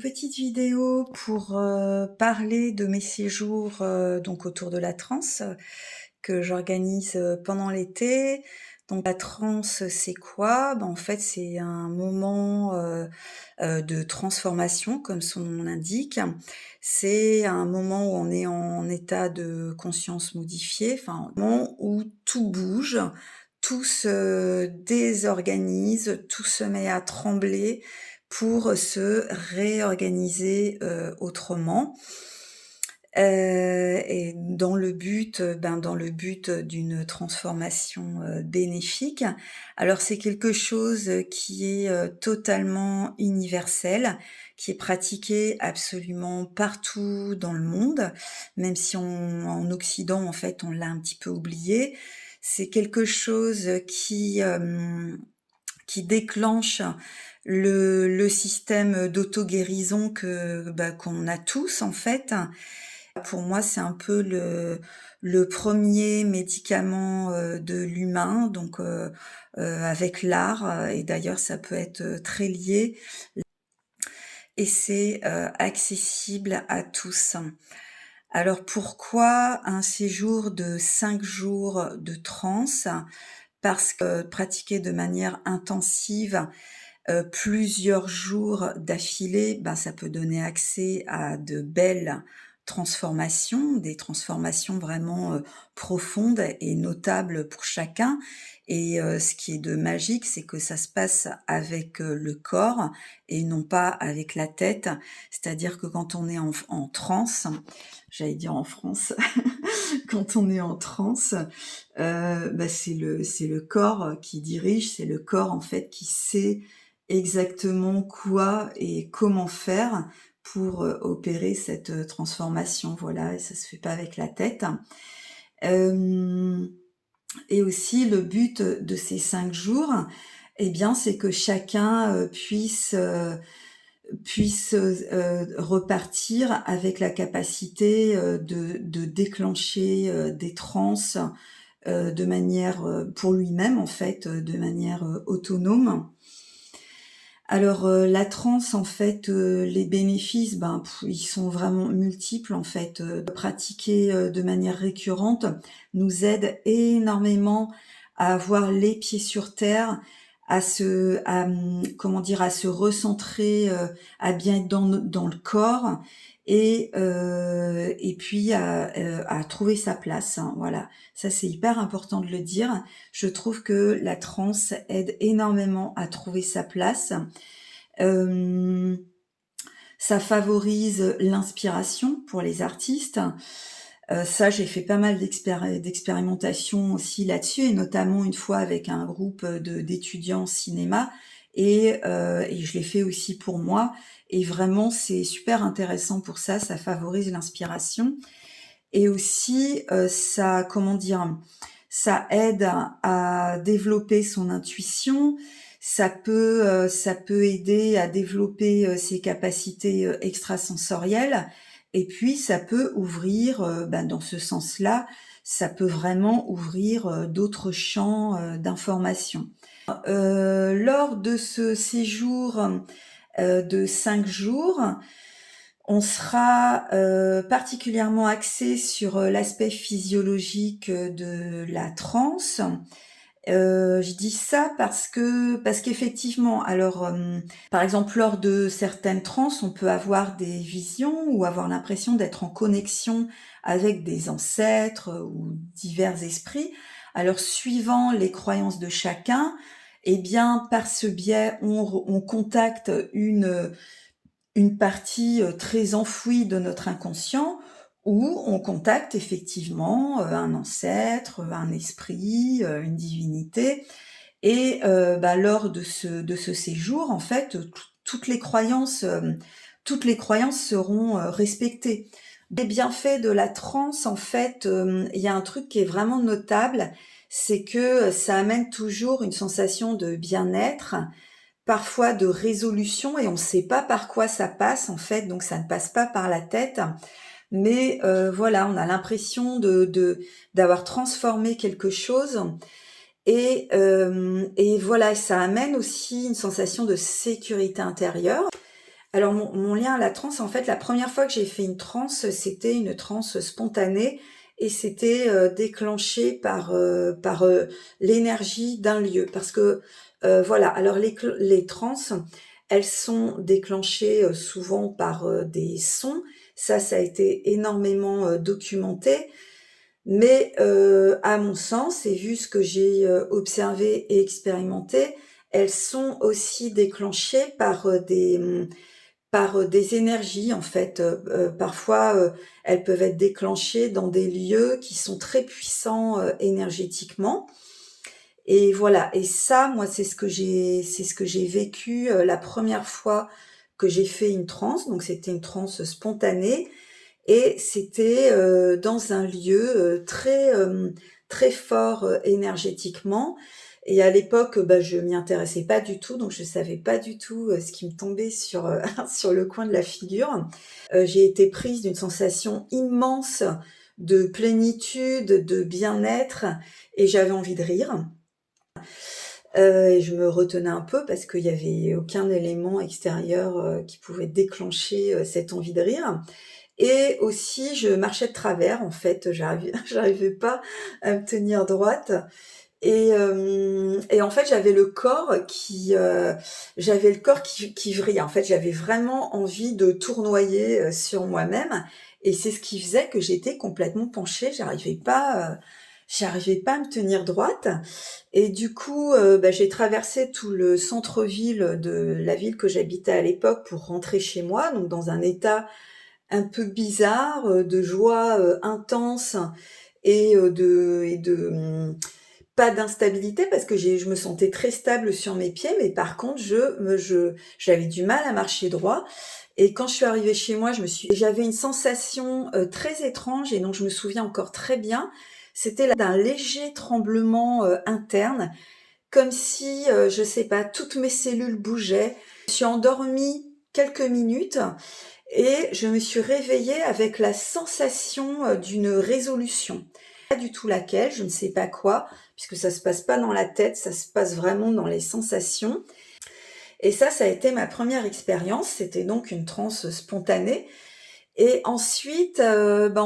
Petite vidéo pour, parler de mes séjours, donc autour de la transe, que j'organise, pendant l'été. Donc la transe, c'est quoi? En fait, c'est un moment, de transformation comme son nom l'indique. C'est un moment où on est en état de conscience modifiée, enfin, un moment où tout bouge, tout se désorganise, tout se met à trembler pour se réorganiser, autrement, et dans le but d'une transformation, bénéfique. Alors c'est quelque chose, qui est, totalement universel, qui est pratiqué absolument partout dans le monde, même si en Occident, en fait, on l'a un petit peu oublié. C'est quelque chose, qui déclenche le système d'auto-guérison qu'on a tous, en fait. Pour moi, c'est un peu le 1er médicament, de l'humain, donc avec l'art, et d'ailleurs ça peut être, très lié, et c'est, accessible à tous. Alors pourquoi un séjour de 5 jours de transe? Parce que pratiquer de manière intensive, plusieurs jours d'affilée, ça peut donner accès à de belles transformations, des transformations vraiment, profondes et notables pour chacun, et ce qui est de magique, c'est que ça se passe avec, le corps et non pas avec la tête. C'est-à-dire que quand on est en transe, j'allais dire en France, quand on est en transe, c'est le corps qui dirige, c'est le corps, en fait, qui sait exactement quoi et comment faire pour, opérer cette, transformation, voilà, et ça se fait pas avec la tête. Hem Et aussi le but de ces 5 jours, c'est que chacun, puisse repartir avec la capacité, de déclencher, des transes, de manière, pour lui-même, en fait, de manière, autonome. Alors, la transe, en fait, les bénéfices, ils sont vraiment multiples, en fait, de pratiquer, de manière récurrente nous aide énormément à avoir les pieds sur terre, comment dire? À se recentrer, à bien être dans le corps, et puis à trouver sa place, hein, voilà. Ça, c'est hyper important de le dire. Je trouve que la transe aide énormément à trouver sa place. Hem, Ça favorise l'inspiration pour les artistes. Ça, j'ai fait pas mal d'expérimentations aussi là-dessus, et notamment une fois avec un groupe, d'étudiants cinéma, et je l'ai fait aussi pour moi, et vraiment c'est super intéressant pour ça. Ça favorise l'inspiration, et aussi, ça, comment dire? Ça aide à développer son intuition, ça peut aider à développer, ses capacités, extrasensorielles, et puis ça peut ouvrir, dans ce sens-là, ça peut vraiment ouvrir, d'autres champs, d'information. Lors de ce séjour, de 5 jours, on sera, particulièrement axé sur, l'aspect physiologique, de la transe. Je dis ça parce qu'effectivement, alors, par exemple, lors de certaines transes, on peut avoir des visions ou avoir l'impression d'être en connexion avec des ancêtres, ou divers esprits. Alors, suivant les croyances de chacun, par ce biais, on contacte une partie, très enfouie de notre inconscient, où on contacte effectivement, un ancêtre, un esprit, une divinité, et lors de ce séjour, en fait, toutes les croyances seront, respectées. Des bienfaits de la transe, en fait, il y a un truc qui est vraiment notable, c'est que ça amène toujours une sensation de bien-être, parfois de résolution, et on ne sait pas par quoi ça passe, en fait, donc ça ne passe pas par la tête. Mais voilà, on a l'impression d'avoir transformé quelque chose, et voilà, ça amène aussi une sensation de sécurité intérieure. Alors mon lien à la transe, en fait, la première fois que j'ai fait une transe, c'était une transe spontanée et c'était, déclenché par l'énergie d'un lieu. Parce que, voilà, alors les transes, elles sont déclenchées, souvent par, des sons. Ça a été énormément, documenté. Mais, à mon sens et vu ce que j'ai, observé et expérimenté, elles sont aussi déclenchées par, des énergies en fait, parfois, elles peuvent être déclenchées dans des lieux qui sont très puissants, énergétiquement et voilà et ça, moi, c'est ce que j'ai vécu, la première fois que j'ai fait une transe, donc c'était une transe spontanée et c'était, dans un lieu, très fort, énergétiquement et à l'époque, bah, je m'y intéressais pas du tout, donc je savais pas du tout, ce qui me tombait sur, sur le coin de la figure. J'ai été prise d'une sensation immense de plénitude, de bien-être et j'avais envie de rire. Et je me retenais un peu parce qu'il y avait aucun élément extérieur, qui pouvait déclencher, cette envie de rire. Et aussi, je marchais de travers, en fait, j'arrivais pas à me tenir droite et en fait, j'avais le corps qui vrillait. En fait, j'avais vraiment envie de tournoyer, sur moi-même et c'est ce qui faisait que j'étais complètement penchée. J'arrivais pas à me tenir droite et du coup, bah, j'ai traversé tout le centre-ville de la ville que j'habitais à l'époque pour rentrer chez moi, donc dans un état un peu bizarre, de joie, intense et pas d'instabilité parce que je me sentais très stable sur mes pieds, mais par contre j'avais du mal à marcher droit et quand je suis arrivée chez moi, j'avais une sensation, très étrange et dont je me souviens encore très bien. C'était d'un léger tremblement, interne, comme si, je sais pas, toutes mes cellules bougeaient. Je suis endormie quelques minutes et je me suis réveillée avec la sensation, d'une résolution. Pas du tout laquelle, je ne sais pas quoi, puisque ça se passe pas dans la tête, ça se passe vraiment dans les sensations et ça a été ma première expérience. C'était donc une transe spontanée et ensuite, voilà,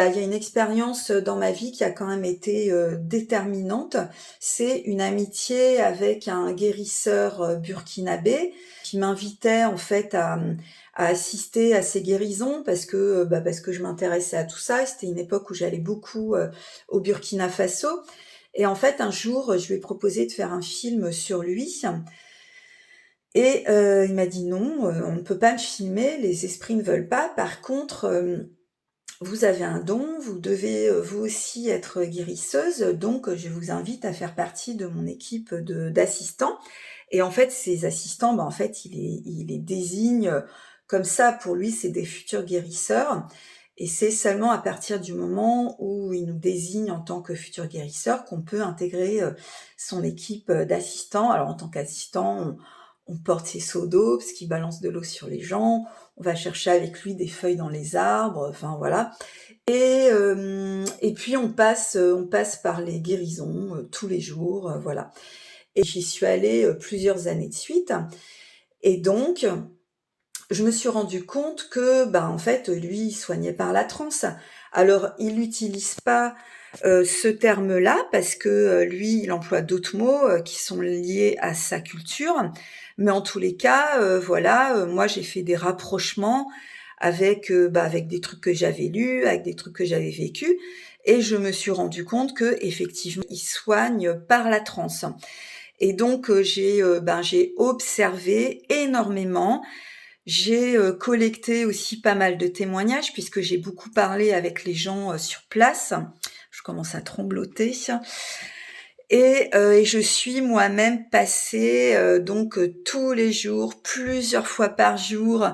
il y a une expérience dans ma vie qui a quand même été, déterminante. C'est une amitié avec un guérisseur, burkinabé qui m'invitait en fait à assister à ses guérisons parce que je m'intéressais à tout ça et c'était une époque où j'allais beaucoup, au Burkina Faso et en fait un jour, je lui ai proposé de faire un film sur lui et il m'a dit: «Non, on ne peut pas me filmer, les esprits ne veulent pas. Par contre, vous avez un don, vous devez, vous aussi être guérisseuse, donc je vous invite à faire partie de mon équipe de d'assistants» et en fait, ces assistants, bah, en fait, il les désigne, comme ça. Pour lui, c'est des futurs guérisseurs et c'est seulement à partir du moment où il nous désigne en tant que futurs guérisseurs qu'on peut intégrer, son équipe, d'assistants. Alors en tant qu'assistant, on porte ses seaux d'eau parce qu'il balance de l'eau sur les gens, on va chercher avec lui des feuilles dans les arbres, enfin voilà et puis on passe par les guérisons, tous les jours, voilà et j'y suis allée, plusieurs années de suite et donc je me suis rendu compte que, bah, en fait, lui, il soignait par la transe. Alors il n'utilise pas, ce terme-là parce que, lui, il emploie d'autres mots, qui sont liés à sa culture. Mais en tous les cas, voilà, moi j'ai fait des rapprochements avec, avec des trucs que j'avais lus, avec des trucs que j'avais vécus et je me suis rendu compte qu'effectivement, il soigne par la transe. Et donc, j'ai observé énormément. J'ai, collecté aussi pas mal de témoignages puisque j'ai beaucoup parlé avec les gens, sur place. Je commence à trembloter et je suis moi-même passée, tous les jours, plusieurs fois par jour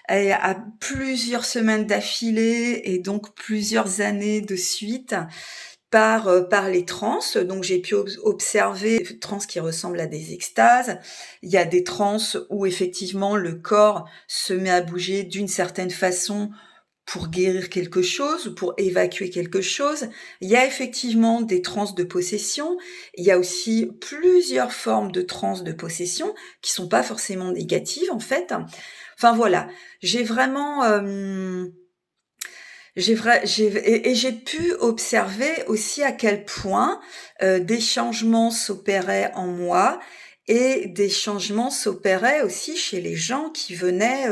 et à plusieurs semaines d'affilée et donc plusieurs années de suite par les transes. Donc j'ai pu observer des transes qui ressemblent à des extases. Il y a des transes où effectivement le corps se met à bouger d'une certaine façon pour guérir quelque chose ou pour évacuer quelque chose. Il y a effectivement des transes de possession. Il y a aussi plusieurs formes de transes de possession qui sont pas forcément négatives, en fait. Enfin voilà, j'ai vraiment, j'ai pu observer aussi à quel point, des changements s'opéraient en moi et des changements s'opéraient aussi chez les gens qui venaient,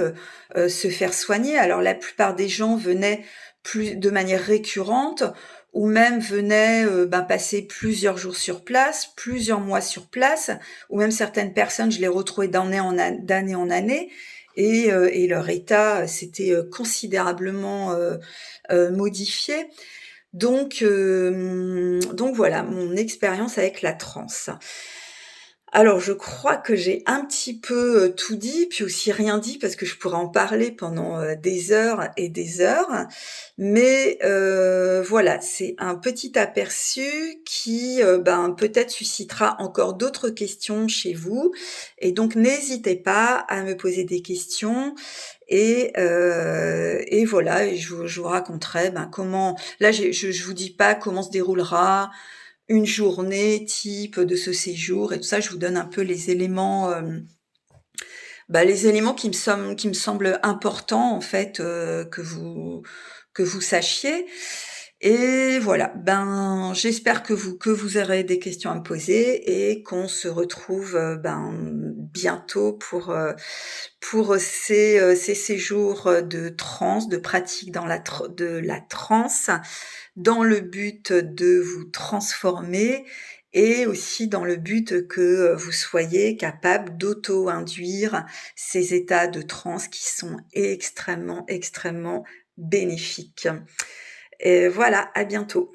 se faire soigner. Alors la plupart des gens venaient plus de manière récurrente ou même venaient, passer plusieurs jours sur place, plusieurs mois sur place, ou même certaines personnes, je les retrouvais d'année en année et leur état s'était, considérablement, modifié. Donc voilà, mon expérience avec la transe. Alors je crois que j'ai un petit peu, tout dit, puis aussi rien dit parce que je pourrais en parler pendant, des heures et des heures. Mais, voilà, c'est un petit aperçu qui, peut-être suscitera encore d'autres questions chez vous et donc n'hésitez pas à me poser des questions et voilà et je vous raconterai, comment là je vous dis pas comment se déroulera une journée type de ce séjour et tout ça. Je vous donne un peu les éléments qui me semblent importants en fait, que vous sachiez et voilà. J'espère que vous aurez des questions à me poser et qu'on se retrouve, bientôt pour ces séjours, de transe, de pratique de la transe, dans le but de vous transformer et aussi dans le but que, vous soyez capable d'auto-induire ces états de transe qui sont extrêmement, extrêmement bénéfiques. Et voilà, à bientôt.